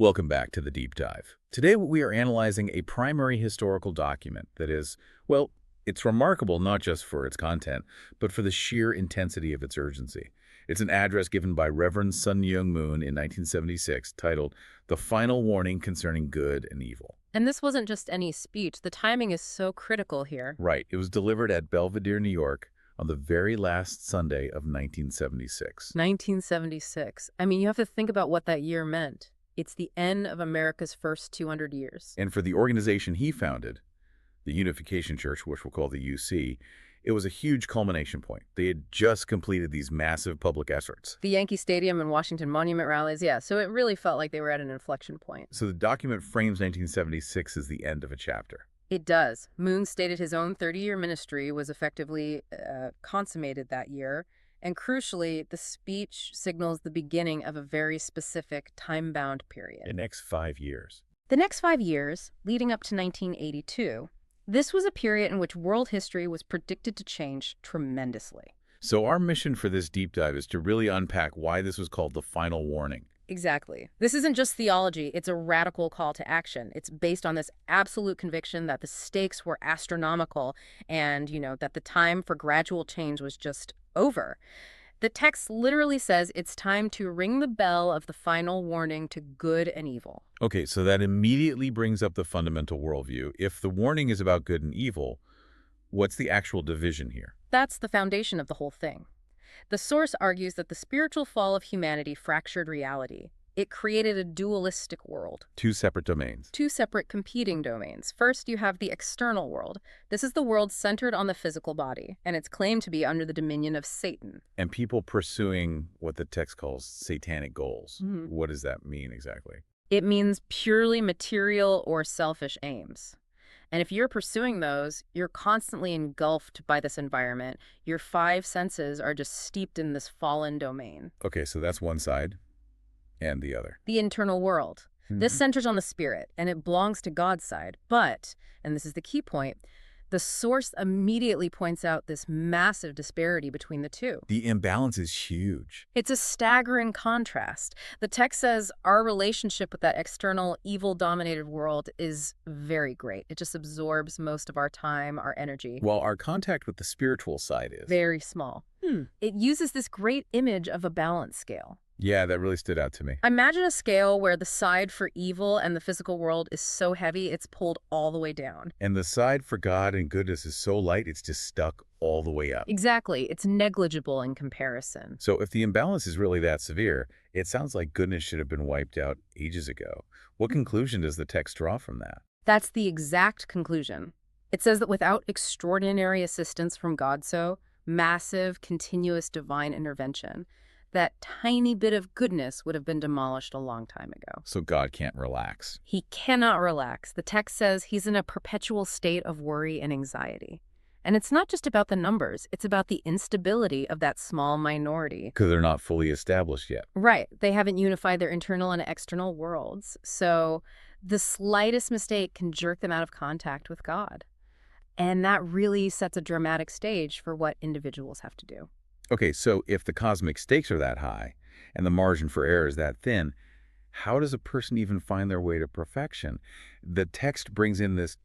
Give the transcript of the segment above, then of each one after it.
Welcome back to The Deep Dive. Today we are analyzing a primary historical document that is, well, it's remarkable not just for its content, but for the sheer intensity of its urgency. It's an address given by Reverend Sun Moon in 1976 titled The Final Warning Concerning Good and Evil. And this wasn't just any speech. The timing is so critical here. Right. It was delivered at Belvedere, New York on the very last Sunday of 1976. 1976. I mean, you have to think about what that year meant. It's the end of America's first 200 years. And for the organization he founded, the Unification Church, which we'll call the UC, it was a huge culmination point. They had just completed these massive public efforts. The Yankee Stadium and Washington Monument rallies, yeah, so it really felt like they were at an inflection point. So the document frames 1976 as the end of a chapter. It does. Moon stated his own 30-year ministry was effectively consummated that year. And crucially, the speech signals the beginning of a very specific time-bound period. The next 5 years. The next 5 years, leading up to 1982, this was a period in which world history was predicted to change tremendously. So our mission for this deep dive is to really unpack why this was called the final warning. Exactly. This isn't just theology, it's a radical call to action. It's based on this absolute conviction that the stakes were astronomical and, that the time for gradual change was just over. The text literally says it's time to ring the bell of the final warning to good and evil. Okay, so that immediately brings up the fundamental worldview. If the warning is about good and evil, what's the actual division here? That's the foundation of the whole thing. The source argues that the spiritual fall of humanity fractured reality. It created a dualistic world. Two separate domains. Two separate competing domains. First, you have the external world. This is the world centered on the physical body, and it's claimed to be under the dominion of Satan. And people pursuing what the text calls satanic goals. Mm-hmm. What does that mean exactly? It means purely material or selfish aims. And if you're pursuing those, you're constantly engulfed by this environment. Your 5 senses are just steeped in this fallen domain. Okay, so that's one side and the other. The internal world. This centers on the spirit, and it belongs to God's side. But, and this is the key point, the source immediately points out this massive disparity between the two. The imbalance is huge. It's a staggering contrast. The text says our relationship with that external, evil-dominated world is very great. It just absorbs most of our time, our energy. While our contact with the spiritual side is very small. It uses this great image of a balance scale. Yeah, that really stood out to me. Imagine a scale where the side for evil and the physical world is so heavy it's pulled all the way down. And the side for God and goodness is so light it's just stuck all the way up. Exactly. It's negligible in comparison. So if the imbalance is really that severe, it sounds like goodness should have been wiped out ages ago. What conclusion does the text draw from that? That's the exact conclusion. It says that without extraordinary assistance from God, massive, continuous divine intervention, that tiny bit of goodness would have been demolished a long time ago. So God can't relax. He cannot relax. The text says he's in a perpetual state of worry and anxiety. And it's not just about the numbers. It's about the instability of that small minority. Because they're not fully established yet. Right. They haven't unified their internal and external worlds. So the slightest mistake can jerk them out of contact with God. And that really sets a dramatic stage for what individuals have to do. Okay, so if the cosmic stakes are that high and the margin for error is that thin, how does a person even find their way to perfection? The text brings in this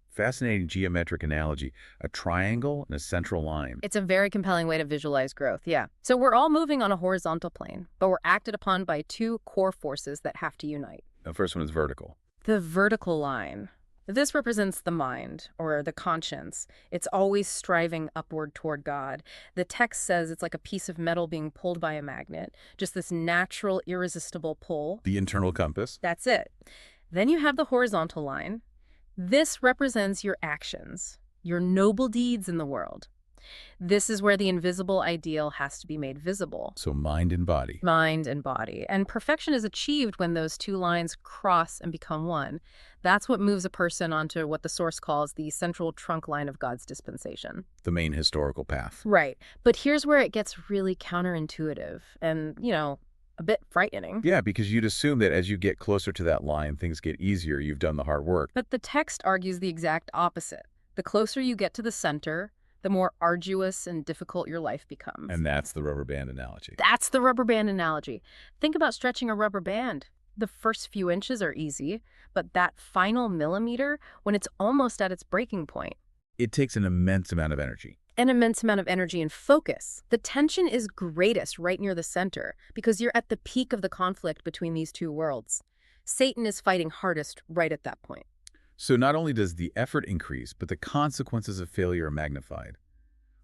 fascinating geometric analogy, a triangle and a central line. It's a very compelling way to visualize growth, yeah. So we're all moving on a horizontal plane, but we're acted upon by 2 core forces that have to unite. The first one is vertical. The vertical line. This represents the mind, or the conscience. It's always striving upward toward God. The text says it's like a piece of metal being pulled by a magnet, just this natural, irresistible pull. The internal compass. That's it. Then you have the horizontal line. This represents your actions, your noble deeds in the world. This is where the invisible ideal has to be made visible. So mind and body. Mind and body. And perfection is achieved when those 2 lines cross and become one. That's what moves a person onto what the source calls the central trunk line of God's dispensation. The main historical path. Right. But here's where it gets really counterintuitive and, a bit frightening. Yeah, because you'd assume that as you get closer to that line, things get easier. You've done the hard work. But the text argues the exact opposite. The closer you get to the center, the more arduous and difficult your life becomes. And that's the rubber band analogy. That's the rubber band analogy. Think about stretching a rubber band. The first few inches are easy, but that final millimeter, when it's almost at its breaking point, It takes an immense amount of energy. an immense amount of energy and focus. The tension is greatest right near the center because you're at the peak of the conflict between these two worlds. Satan is fighting hardest right at that point. So not only does the effort increase, but the consequences of failure are magnified.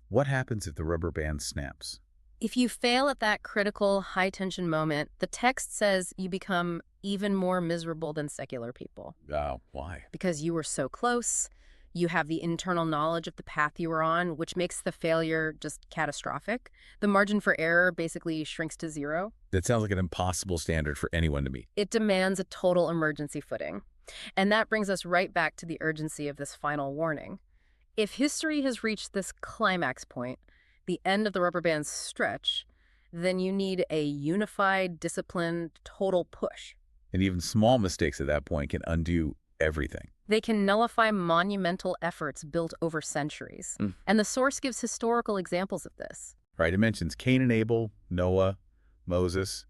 What happens if the rubber band snaps? If you fail at that critical, high-tension moment, the text says you become even more miserable than secular people. Why? Because you were so close, you have the internal knowledge of the path you were on, which makes the failure just catastrophic. The margin for error basically shrinks to zero. That sounds like an impossible standard for anyone to meet. It demands a total emergency footing. And that brings us right back to the urgency of this final warning. If history has reached this climax point, the end of the rubber band's stretch, then you need a unified, disciplined, total push. And even small mistakes at that point can undo everything. They can nullify monumental efforts built over centuries. And the source gives historical examples of this. Right, it mentions Cain and Abel, Noah, Moses,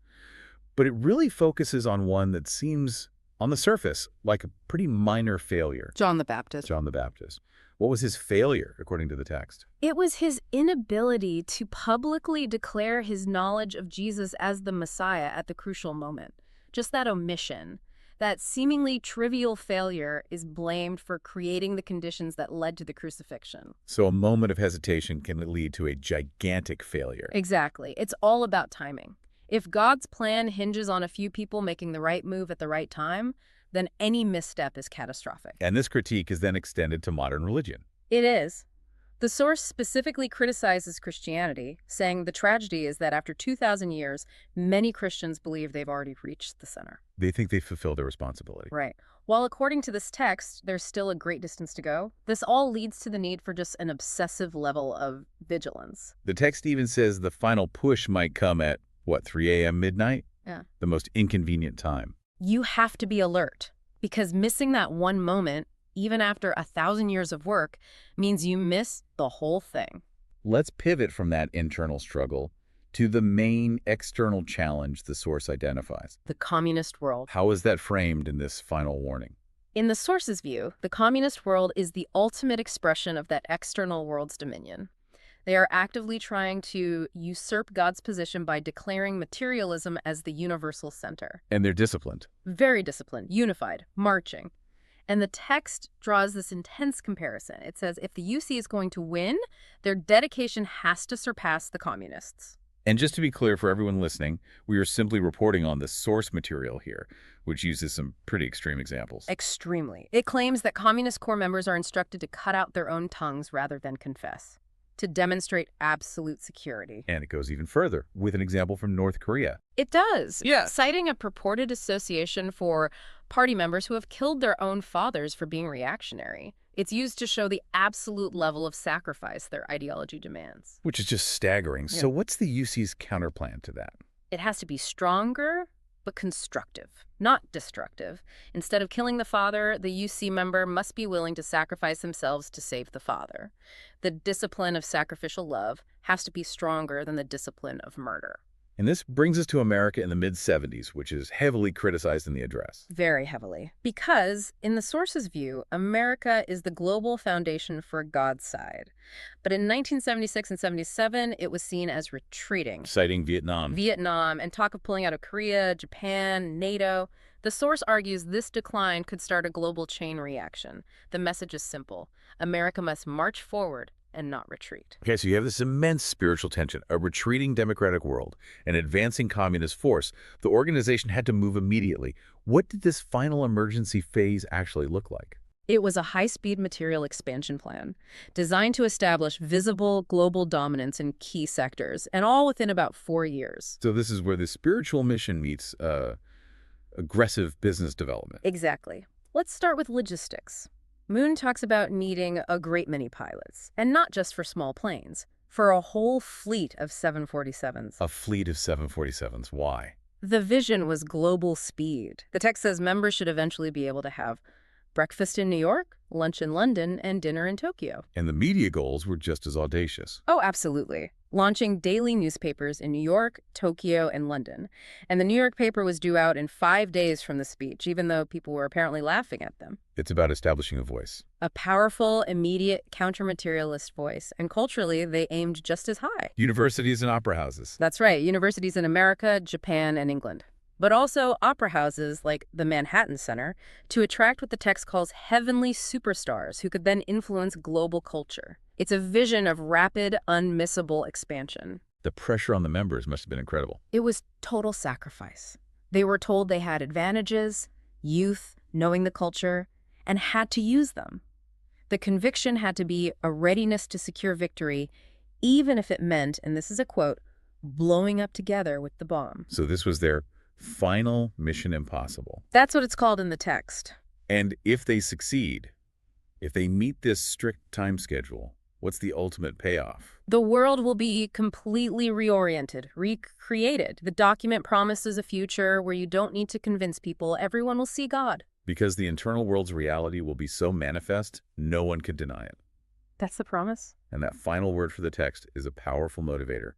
but it really focuses on one that seems, on the surface, like a pretty minor failure. John the Baptist. John the Baptist. What was his failure, according to the text? It was his inability to publicly declare his knowledge of Jesus as the Messiah at the crucial moment. Just that omission, that seemingly trivial failure, is blamed for creating the conditions that led to the crucifixion. So a moment of hesitation can lead to a gigantic failure. Exactly. It's all about timing. If God's plan hinges on a few people making the right move at the right time, then any misstep is catastrophic. And this critique is then extended to modern religion. It is. The source specifically criticizes Christianity, saying the tragedy is that after 2,000 years, many Christians believe they've already reached the center. They think they fulfill their responsibility. Right. While according to this text, there's still a great distance to go, this all leads to the need for just an obsessive level of vigilance. The text even says the final push might come at, 3 a.m. midnight? Yeah. The most inconvenient time. You have to be alert, because missing that one moment, even after 1,000 years of work, means you miss the whole thing. Let's pivot from that internal struggle to the main external challenge the source identifies. The communist world. How is that framed in this final warning? In the source's view, the communist world is the ultimate expression of that external world's dominion. They are actively trying to usurp God's position by declaring materialism as the universal center. And they're disciplined. Very disciplined, unified, marching. And the text draws this intense comparison. It says if the UC is going to win, their dedication has to surpass the communists. And just to be clear for everyone listening, we are simply reporting on the source material here, which uses some pretty extreme examples. Extremely. It claims that communist core members are instructed to cut out their own tongues rather than confess, to demonstrate absolute security. And it goes even further with an example from North Korea. It does. Yeah. Citing a purported association for party members who have killed their own fathers for being reactionary. It's used to show the absolute level of sacrifice their ideology demands. Which is just staggering. Yeah. So what's the UC's counterplan to that? It has to be stronger, but constructive, not destructive. Instead of killing the father, the UC member must be willing to sacrifice themselves to save the father. The discipline of sacrificial love has to be stronger than the discipline of murder. And this brings us to America in the mid-70s, which is heavily criticized in the address. Very heavily. Because, in the source's view, America is the global foundation for God's side. But in 1976 and 77, it was seen as retreating. Citing Vietnam. And talk of pulling out of Korea, Japan, NATO. The source argues this decline could start a global chain reaction. The message is simple. America must march forward and not retreat. Okay, so you have this immense spiritual tension, a retreating democratic world, an advancing communist force. The organization had to move immediately. What did this final emergency phase actually look like? It was a high-speed material expansion plan designed to establish visible global dominance in key sectors, and all within about 4 years. So this is where the spiritual mission meets aggressive business development. Exactly. Let's start with logistics. Moon talks about needing a great many pilots, and not just for small planes, for a whole fleet of 747s. A fleet of 747s. Why? The vision was global speed. The text says members should eventually be able to have breakfast in New York, lunch in London, and dinner in Tokyo. And the media goals were just as audacious. Oh, absolutely. launching daily newspapers in New York, Tokyo, and London. And the New York paper was due out in 5 days from the speech, even though people were apparently laughing at them. It's about establishing a voice. A powerful, immediate, counter-materialist voice, and culturally, they aimed just as high. Universities and opera houses. That's right, universities in America, Japan, and England. But also opera houses like the Manhattan Center to attract what the text calls heavenly superstars who could then influence global culture. It's a vision of rapid, unmissable expansion. The pressure on the members must have been incredible. It was total sacrifice. They were told they had advantages, youth, knowing the culture, and had to use them. The conviction had to be a readiness to secure victory, even if it meant, and this is a quote, blowing up together with the bomb. So this was their final mission impossible. That's what it's called in the text. And if they succeed, if they meet this strict time schedule, what's the ultimate payoff? The world will be completely reoriented, recreated. The document promises a future where you don't need to convince people. Everyone will see God. Because the internal world's reality will be so manifest, no one could deny it. That's the promise? And that final word for the text is a powerful motivator.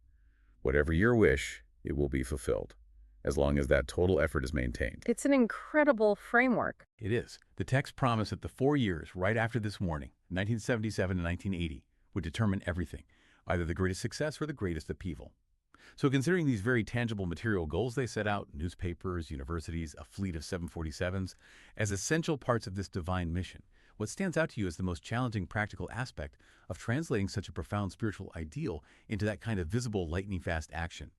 Whatever your wish, it will be fulfilled, as long as that total effort is maintained. It's an incredible framework. It is. The text promised that the 4 years right after this warning, 1977 to 1980, would determine everything, either the greatest success or the greatest upheaval. So considering these very tangible material goals they set out, newspapers, universities, a fleet of 747s, as essential parts of this divine mission, what stands out to you as the most challenging practical aspect of translating such a profound spiritual ideal into that kind of visible lightning-fast action?